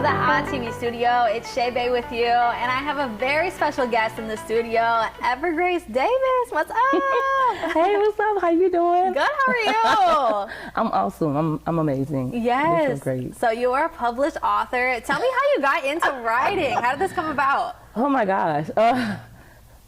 the On TV studio. It's Shae with you, and I have a very special guest in the studio, Evergrace Davis. What's up? Hey, what's up? How you doing? Good. How are you? I'm awesome. I'm amazing. Yes. This is great. So you are a published author. Tell me how you got into writing. How did this come about? Oh my gosh.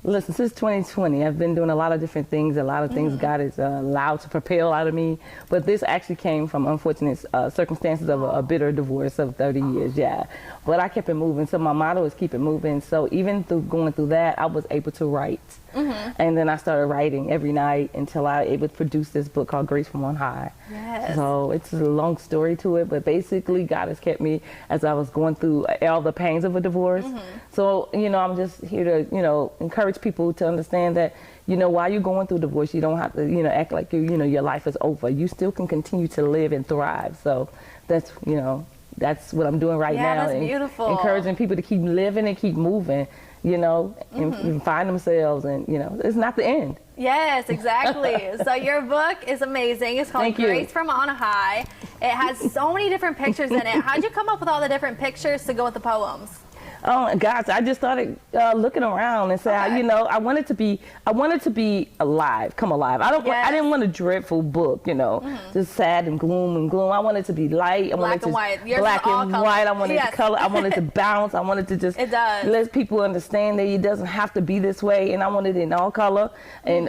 Listen, since 2020, I've been doing a lot of different things. A lot of things God has allowed to propel out of me. But this actually came from unfortunate circumstances of a bitter divorce of 30 years, yeah. But I kept it moving. So my motto is keep it moving. So even through going through that, I was able to write. And then I started writing every night until I was able to produce this book called Grace from On High. Yes. So it's a long story to it, but basically God has kept me as I was going through all the pains of a divorce. So, you know, I'm just here to, you know, encourage people to understand that, you know, while you're going through divorce, you don't have to, you know, act like, you know, your life is over. You still can continue to live and thrive. So that's, you know, that's what I'm doing right now. Yeah, that's beautiful. Encouraging people to keep living and keep moving, you know, and find themselves, and, you know, it's not the end. Yes, exactly. So your book is amazing. It's called Thank you. Grace from On High. It has so many different pictures in it. How'd you come up with all the different pictures to go with the poems? Oh gosh, I just started looking around and said, you know, I wanted to be alive, come alive. I didn't want a dreadful book, you know, just sad and gloom. I wanted to be light. I Black and white. Yours black is all and color. white. I wanted Yes. to color. I wanted to bounce. I wanted to just let people understand that it doesn't have to be this way. And I wanted it in all color, and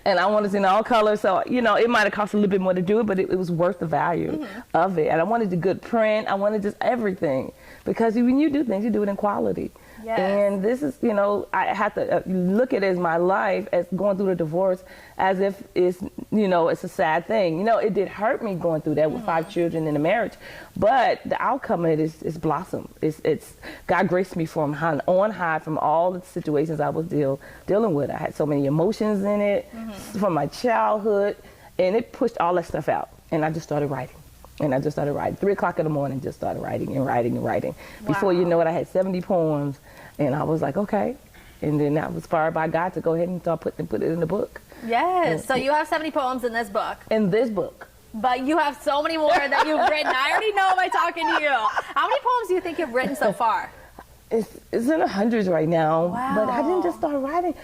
and I wanted it in all color. So, you know, it might have cost a little bit more to do it, but it was worth the value of it. And I wanted the good print. I wanted just everything, because when you do things, you do it in quality. Yes. And this is, you know, I have to look at it as my life, as going through the divorce, as if it's, you know, it's a sad thing. You know, it did hurt me going through that with 5 children in a marriage, but the outcome of it is blossom. It's God graced me from on high from all the situations I was dealing with. I had so many emotions in it from my childhood, and it pushed all that stuff out. And I just started writing. And I just started writing. 3 o'clock in the morning, just started writing and writing and writing. Wow. Before you know it, I had 70 poems. And I was like, okay. And then I was inspired by God to go ahead and start put it in the book. Yes. So you have 70 poems in this book. In this book. But you have so many more that you've written. I already know by talking to you. How many poems do you think you've written so far? It's in the hundreds right now. Wow. But I didn't just start writing.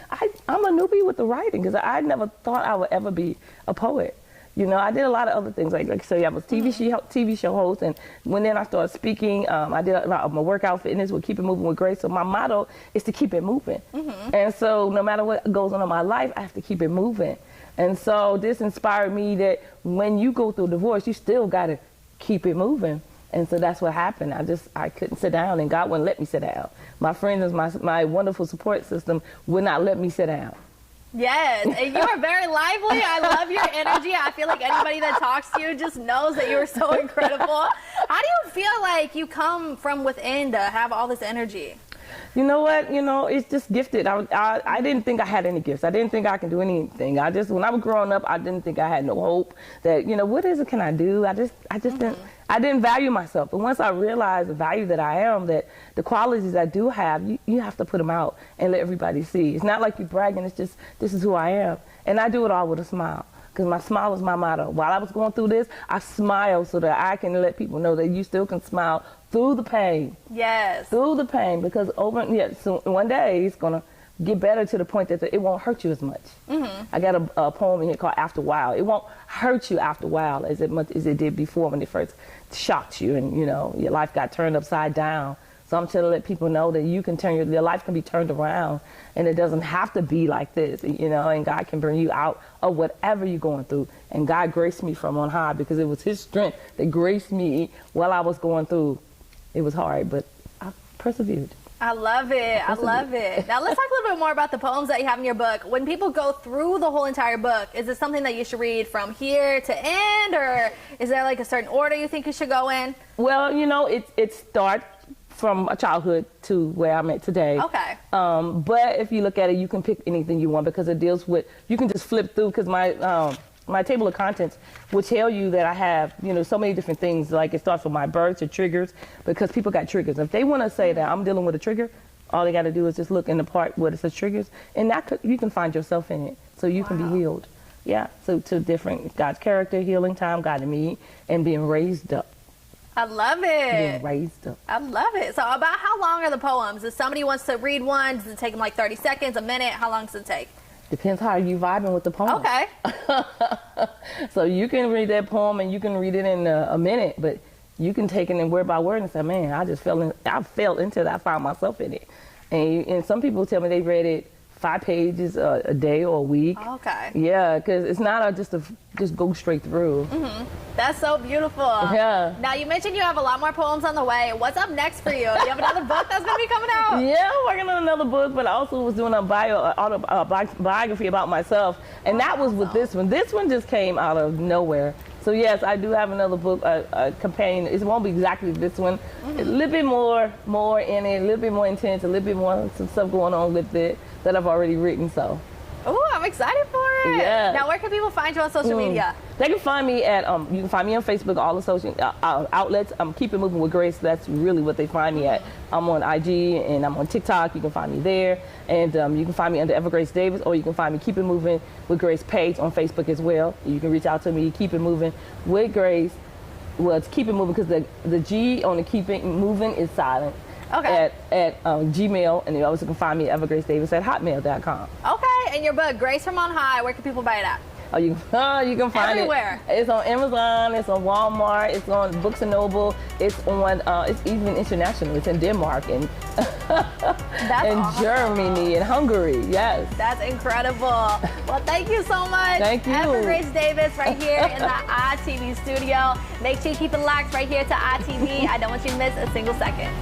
I'm a newbie with the writing, because I never thought I would ever be a poet. You know, I did a lot of other things, like so I was TV show host, and then I started speaking, I did a lot of my workout fitness with Keep It Moving with Grace. So my motto is to keep it moving. And so no matter what goes on in my life, I have to keep it moving. And so this inspired me that when you go through divorce, you still got to keep it moving. And so that's what happened. I couldn't sit down, and God wouldn't let me sit down. My friends and my wonderful support system would not let me sit down. Yes, and you are very lively. I love your energy. I feel like anybody that talks to you just knows that you are so incredible. How do you feel like you come from within to have all this energy? You know what? You know, it's just gifted. I didn't think I had any gifts. I didn't think I could do anything. When I was growing up, I didn't think I had no hope that, you know, what is it can I do? I didn't value myself. But once I realized the value that I am, that the qualities I do have, you have to put them out and let everybody see. It's not like you're bragging. It's just, this is who I am. And I do it all with a smile, because my smile is my motto. While I was going through this, I smiled so that I can let people know that you still can smile through the pain. Yes. Through the pain, because so one day it's going to get better to the point that it won't hurt you as much. I got a poem in here called After a While. It won't hurt you after a while as much as it did before, when it first shocked you and, you know, your life got turned upside down. So I'm trying to let people know that you can your life can be turned around, and it doesn't have to be like this, you know, and God can bring you out of whatever you're going through. And God graced me from on high, because it was his strength that graced me while I was going through. It was hard, but I persevered. I love it. I love it. Now let's talk a little bit more about the poems that you have in your book. When people go through the whole entire book, is it something that you should read from here to end, or is there like a certain order you think you should go in? Well, you know, it starts from a childhood to where I'm at today. Okay. But if you look at it, you can pick anything you want, because it deals with, you can just flip through, because my table of contents will tell you that I have, you know, so many different things. Like, it starts with my births to triggers, because people got triggers. If they want to say that I'm dealing with a trigger, all they got to do is just look in the part where it says triggers, and you can find yourself in it, so you can be healed. Yeah, so to different God's character, healing time, God and me, and being raised up. I love being it. raised up. I love it. So about how long are the poems? If somebody wants to read one, does it take them like 30 seconds, a minute? How long does it take? Depends how you vibing with the poem. Okay. So you can read that poem and you can read it in a minute, but you can take it in word by word and say, man, I fell into it. I found myself in it. And some people tell me they read it 5 pages a day or a week. Okay. Yeah, because it's not just go straight through. Mm-hmm. That's so beautiful. Yeah. Now, you mentioned you have a lot more poems on the way. What's up next for you? Do you have another book that's going to be coming out? Yeah, I'm working on another book, but I also was doing a biography about myself, and that was with this one. This one just came out of nowhere. So yes, I do have another book, a companion. It won't be exactly this one. Mm-hmm. A little bit more in it, a little bit more intense, a little bit more some stuff going on with it that I've already written. So. Oh, I'm excited for it. Yeah. Now, where can people find you on social media? They can find me at, you can find me on Facebook, all the social outlets. Keep It Moving with Grace. That's really what they find me at. I'm on IG and I'm on TikTok. You can find me there. And you can find me under Evergrace Davis, or you can find me Keep It Moving with Grace page on Facebook as well. You can reach out to me, Keep It Moving with Grace. Well, it's Keep It Moving because the G on the Keep It Moving is silent. Okay. At Gmail, and you also can find me at evergracedavis@hotmail.com. Okay, and your book, Grace from On High, where can people buy it at? Oh, you can find Everywhere. it. It's on Amazon. It's on Walmart. It's on Books and Noble. It's on. It's even international. It's in Denmark and Awesome. Germany and Hungary. Yes. That's incredible. Well, thank you so much. Thank you. Evergrace Davis right here in the ITV studio. Make sure you keep it locked right here to ITV. I don't want you to miss a single second.